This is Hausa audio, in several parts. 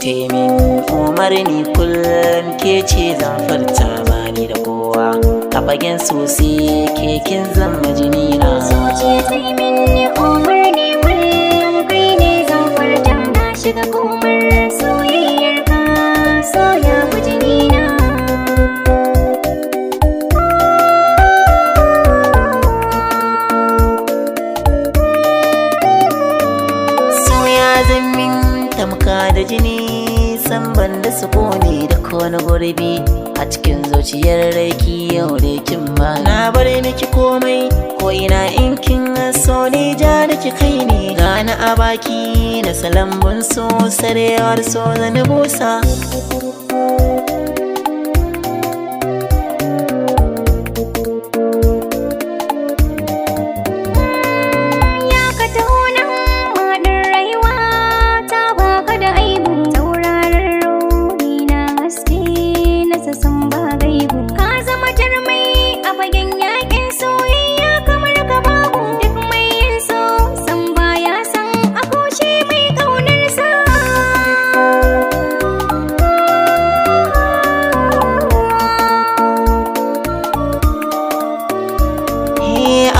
min umarni kullum ke ce zan furta bani da kowa a fagen sosai ke kin zama jinina. Zuciya ta yi min umarni kullum kai ne zan furta na shiga komar soyayyar ka so ya fi jinina. Tamka da jini san ban da sukuni da kowane gurbi a cikin zuciyar raiki yau da kin ba na bari miki komai ko ina in kin so ni ja da ki kai ne gana a baki da salambun so sarewar so zani busa.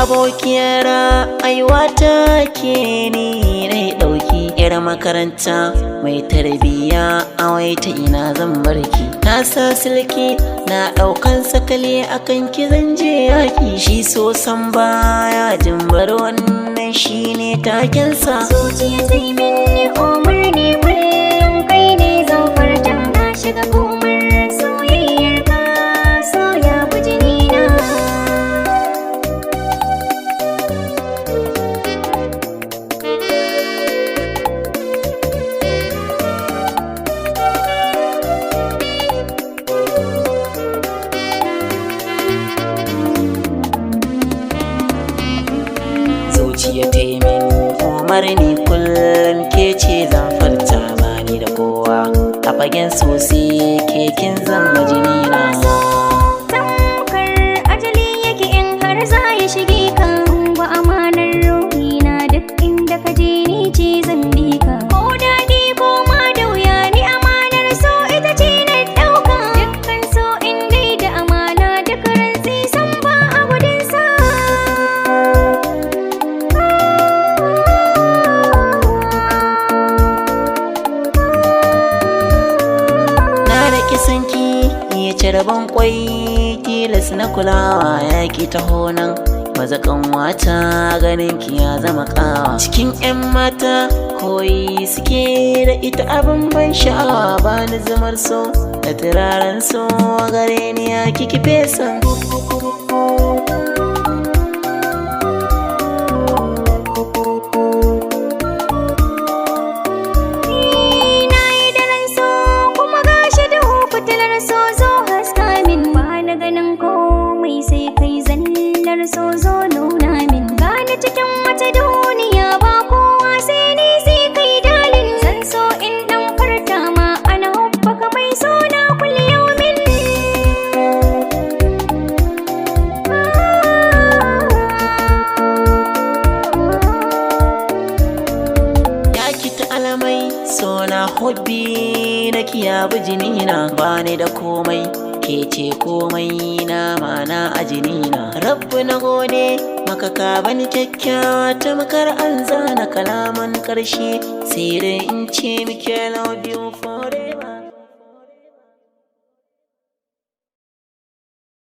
Abokiyar aiwata ke ni na ɗauki yar makaranta mai tarbiyya a waita ina zan barki na sa silki na ɗaukan sakali akan ki zan je yaki shi so san baya jimbar wannan shine takensa. Zuciya ta yi min umarni kullum kai ne zan furta na shiga komar soyayyar ka so ya fi jinina. Zuciya ta yi min umarni kullum ke ce zan furta bani da kowa a fagen sosai ke kin zama jinina. Tamkar ajali yake in har za ya shige ka ba amanar ruhina duk inda ka je ni ce zan bi ka ko daɗi ko ma da wuya ni amanar so ita ce na ɗauka dukkan so in dai da amana duk rantsi san ba a gudun sa. Sanki ya ci rabon kwai tilas na kulawa ya ki taho nan mazakan wata ganin ki ya zama kawa cikin 'yan mata koyi suke da ita abin ban sha'awa ba ni zamar so da turaren so gare ni ya kiki fesa. Sai kai zallar so zo nuna min gane cikin wata duniya ba kowa sai ni sai kai dalin zan so in dan farta ma ana hubba ka mai so na kullumin. Ya kita alamai so na hobbi na kiyabu jinina bani da komai ke ce komai na mana a jinina. Rabbu na gode maka ka bani kyakkyawa ta makar an zana kalaman karshe sai dai in ce muke love you forever.